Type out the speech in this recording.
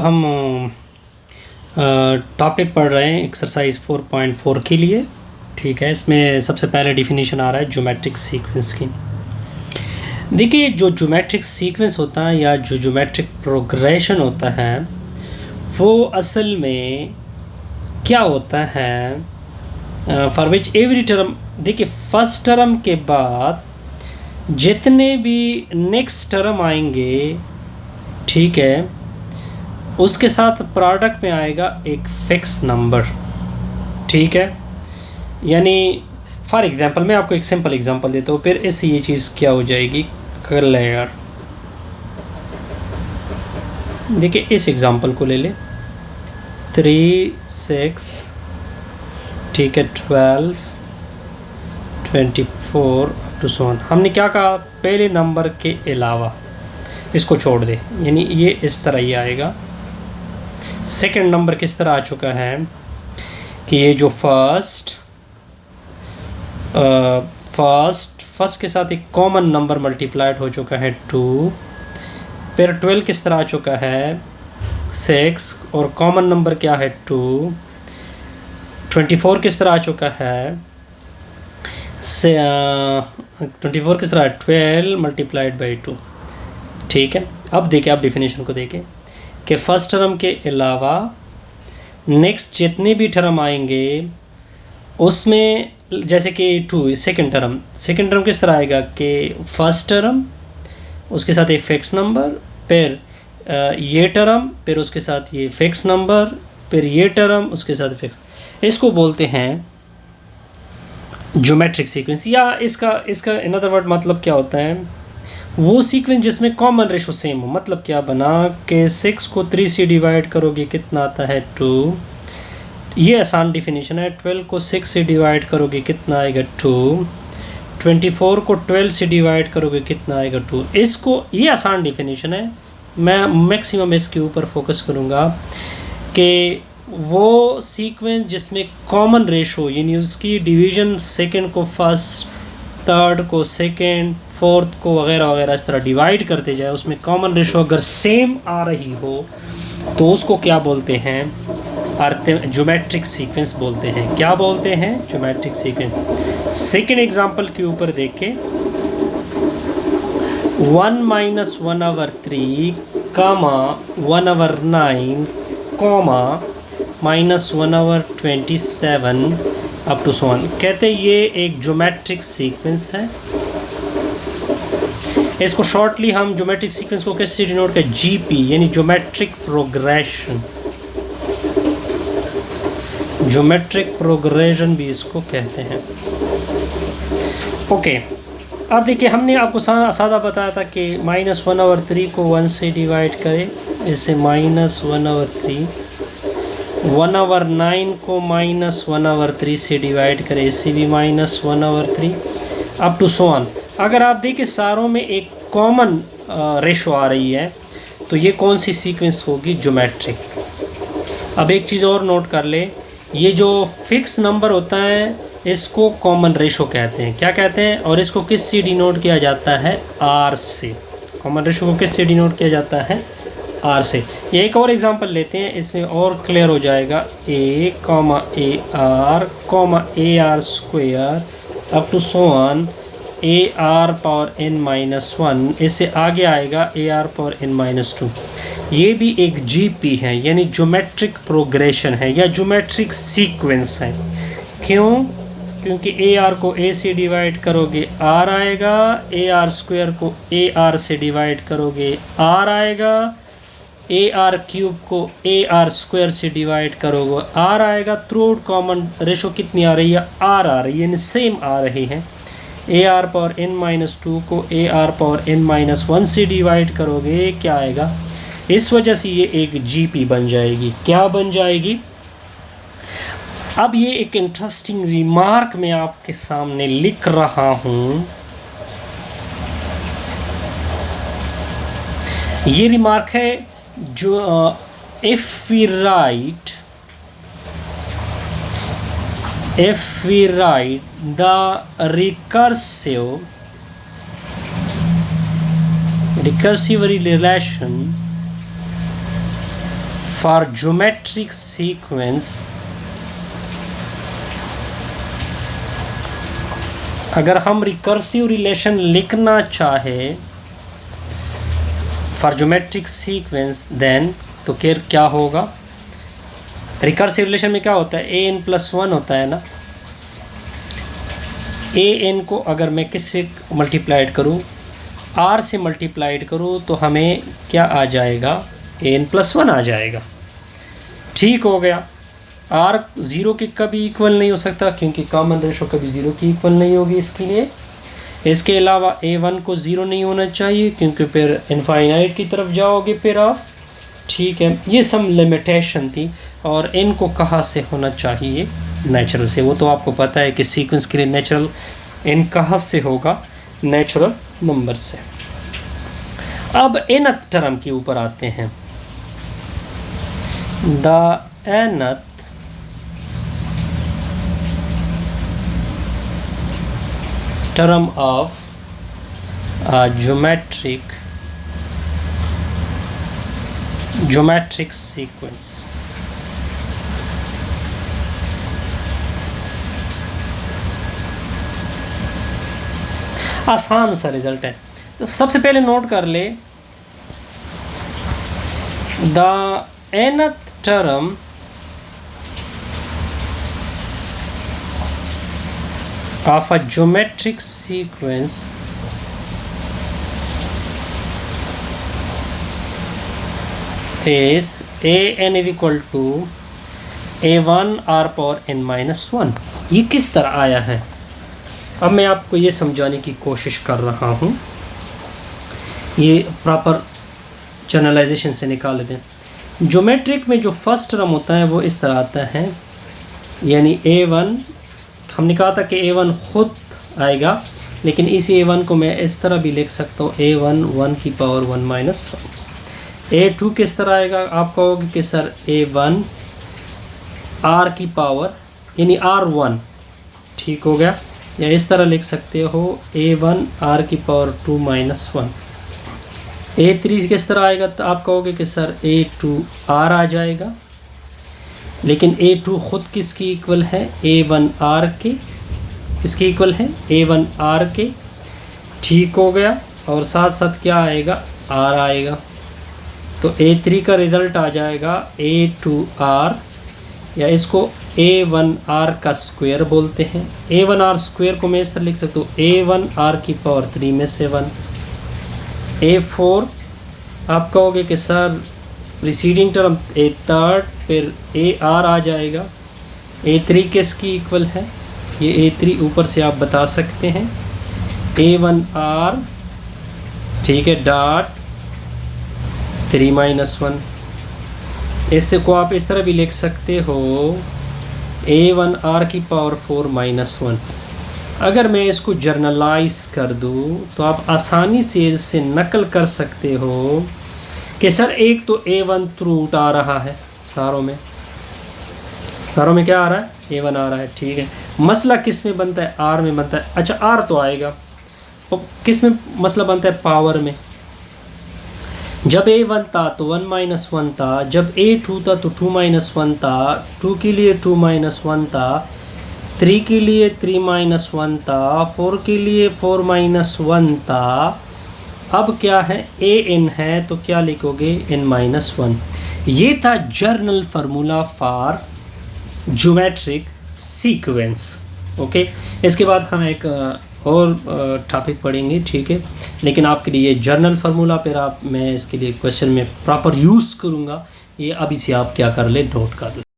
हम टॉपिक पढ़ रहे हैं एक्सरसाइज 4.4 के लिए। ठीक है, इसमें सबसे पहले डिफिनीशन आ रहा है ज्योमेट्रिक सीक्वेंस की। देखिए, जो ज्योमेट्रिक सीक्वेंस होता है या जो ज्योमेट्रिक प्रोग्रेशन होता है वो असल में क्या होता है, फॉर विच एवरी टर्म, देखिए फर्स्ट टर्म के बाद जितने भी नेक्स्ट टर्म आएंगे, ठीक है, उसके साथ प्रोडक्ट में आएगा एक फिक्स नंबर। ठीक है, यानी फॉर एग्जांपल मैं आपको एक सिंपल एग्जांपल देता हूँ, फिर इससे ये चीज़ क्या हो जाएगी क्लियर। देखिए इस एग्जांपल को ले ले, 3, 6, ठीक है, 12, 24 टू सो ऑन। हमने क्या कहा, पहले नंबर के अलावा इसको छोड़ दे, यानी ये इस तरह ही आएगा। सेकंड नंबर किस तरह आ चुका है कि ये जो फर्स्ट के साथ एक कॉमन नंबर मल्टीप्लाइड हो चुका है 2, फिर 12 किस तरह आ चुका है 6 और कॉमन नंबर क्या है 2, 24 किस तरह आ चुका है 24 किस तरह 12 मल्टीप्लाइड बाई 2। ठीक है, अब देखिए, आप डिफिनेशन को देखें कि फर्स्ट टर्म के अलावा नेक्स्ट जितने भी टर्म आएंगे उसमें, जैसे कि 2 सेकंड टर्म किस तरह आएगा कि फर्स्ट टर्म उसके साथ एक फिक्स नंबर, फिर ये टर्म, फिर उसके साथ ये फिक्स नंबर, फिर ये टर्म उसके साथ फिक्स। इसको बोलते हैं ज्योमेट्रिक सीक्वेंस, या इसका इन अदर वर्ड मतलब क्या होता है, वो सीक्वेंस जिसमें कॉमन रेशो सेम हो। मतलब क्या बना कि 6 को 3 से डिवाइड करोगे कितना आता है 2, ये आसान डिफिनीशन है। 12 को 6 से डिवाइड करोगे कितना आएगा 2, 24 को 12 से डिवाइड करोगे कितना आएगा 2। इसको, ये आसान डिफिनीशन है, मैं मैक्सिमम इसके ऊपर फोकस करूँगा कि वो सीक्वेंस जिसमें कॉमन रेशो, यानी उसकी डिवीज़न सेकंड को फर्स्ट, थर्ड को सेकंड, फोर्थ को वगैरह वगैरह इस तरह डिवाइड करते जाए, उसमें कॉमन रेशो अगर सेम आ रही हो तो उसको क्या बोलते हैं, ज्योमेट्रिक सीक्वेंस बोलते हैं। क्या बोलते हैं, ज्योमेट्रिक सीक्वेंस। सेकंड एग्जांपल के ऊपर देखें, 1 - 1/3, 1/9, -1/27 अप टू सो ऑन। कहते हैं ये एक ज्योमेट्रिक सीक्वेंस है। इसको शॉर्टली हम ज्योमेट्रिक सीक्वेंस को कैसे डिनोट करें, जीपी, यानी ज्योमेट्रिक प्रोग्रेशन। ज्योमेट्रिक प्रोग्रेशन भी इसको कहते हैं। ओके, अब देखिए, हमने आपको सादा बताया था कि -1/3 को 1 से डिवाइड करें, इससे -1/3, 1/9 को -1/3 से डिवाइड करें, इससे भी -1/3 अप टू सो ऑन। अगर आप देखिए सारों में एक कॉमन रेशो आ रही है तो ये कौन सी सीक्वेंस होगी, ज्योमेट्रिक। अब एक चीज़ और नोट कर ले, ये जो फिक्स नंबर होता है इसको कॉमन रेशो कहते हैं। क्या कहते हैं, और इसको किस से डिनोट किया जाता है, आर से। कॉमन रेशो को किस से डिनोट किया जाता है, आर से। ये एक और एग्जांपल लेते हैं, इसमें और क्लियर हो जाएगा। a, AR up to so on AR⁻n-1, इससे आगे आएगा AR⁻n-2। ये भी एक GP है, यानी ज्योमेट्रिक प्रोग्रेशन है या ज्योमेट्रिक सीक्वेंस है। क्यों, क्योंकि AR को A से डिवाइड करोगे R आएगा, AR² को AR से डिवाइड करोगे R आएगा, AR³ को AR² से डिवाइड करोगे R आएगा। थ्रू आउट कॉमन रेशो कितनी आ रही है, R आ रही है, यानी सेम आ रही है। AR⁻n-2 को AR⁻n-1 से डिवाइड करोगे, क्या आएगा, इस वजह से ये एक GP बन जाएगी। क्या बन जाएगी। अब ये एक इंटरेस्टिंग रिमार्क मैं आपके सामने लिख रहा हूँ। ये रिमार्क है जो if we write the recursive relation for geometric sequence अगर हम रिकर्सिव रिलेशन लिखना चाहे फॉर ज्योमेट्रिक सीक्वेंस देन तो क्या होगा। रिकर्सिव रिलेशन में क्या होता है, ए एन प्लस वन होता है ना। ए एन को अगर मैं किससे मल्टीप्लाइड करूँ, आर से मल्टीप्लाइड करूँ तो हमें क्या आ जाएगा, ए एन प्लस वन आ जाएगा। ठीक हो गया। आर ज़ीरो के कभी इक्वल नहीं हो सकता क्योंकि कॉमन रेशो कभी ज़ीरो की इक्वल नहीं होगी इसके लिए। इसके अलावा ए वन को ज़ीरो नहीं होना चाहिए क्योंकि फिर इनफाइनाइट की तरफ जाओगे फिर आप। ठीक है, ये सब लिमिटेशन थी। और एन को कहाँ से होना चाहिए, नेचुरल से। वो तो आपको पता है कि सीक्वेंस के लिए नेचुरल एन कहाँ से होगा, नेचुरल नंबर से। अब nth टर्म के ऊपर आते हैं। The nth term of a geometric sequence। आसान सा रिजल्ट है। तो सबसे पहले नोट कर ले, the nth term of a geometric sequence is an is equal to a1 r power n minus 1। ये किस तरह आया है, अब मैं आपको ये समझाने की कोशिश कर रहा हूँ। ये प्रॉपर जनरलाइजेशन से निकाल लेते हैं। ज्योमेट्रिक में जो फर्स्ट टर्म होता है वो इस तरह आता है, यानी a1 हमने कहा था कि a1 खुद आएगा, लेकिन इसी a1 को मैं इस तरह भी लिख सकता हूँ, a1 1 की पावर 1 माइनस 1। a2 किस तरह आएगा, आप कहोगे कि सर a1 r की पावर यानी r1। ठीक हो गया, या इस तरह लिख सकते हो a1 r की पावर 2 माइनस 1। a3 किस तरह आएगा, तो आप कहोगे कि सर a2 r आ जाएगा, लेकिन a2 ख़ुद किसकी इक्वल है, a1 r के। किसकी इक्वल है, a1 r के। ठीक हो गया, और साथ साथ क्या आएगा, r आएगा। तो a3 का रिज़ल्ट आ जाएगा a2 r, या इसको a1 r का स्क्वायर बोलते हैं। a1 r स्क्वायर को मैं इस तरह लिख सकता हूँ, a1 r की पावर 3 में से 1। a4 आप कहोगे कि सर प्रीसीडिंग टर्म ए थर्ड, फिर ए आर आ जाएगा। a3 किसकी इक्वल है, ये a3 ऊपर से आप बता सकते हैं, a1 r। ठीक है, डॉट 3 माइनस 1। इससे को आप इस तरह भी लिख सकते हो, a1 r की पावर 4 माइनस 1। अगर मैं इसको जर्नलाइज कर दूँ तो आप आसानी से इससे नकल कर सकते हो कि सर एक तो a1 रूट आ रहा है, सारों में क्या आ रहा है, a1 आ रहा है। ठीक है, मसला किस में बनता है, r में बनता है। अच्छा, r तो आएगा, और किस में मसला बनता है, पावर में। जब a1 था तो 1 माइनस 1 था, जब a2 था तो 2 माइनस 1 था, 2 के लिए 2 माइनस 1 था, 3 के लिए 3 माइनस 1 था, 4 के लिए 4 माइनस 1 था। अब क्या है, ए एन है तो क्या लिखोगे, n माइनस 1। ये था journal formula for geometric sequence. Okay, इसके बाद हम एक और टॉपिक पढ़ेंगे। ठीक है, लेकिन आपके लिए जर्नल फार्मूला मैं इसके लिए क्वेश्चन में प्रॉपर यूज़ करूँगा। ये अभी से आप क्या कर ले, नोट कर ले।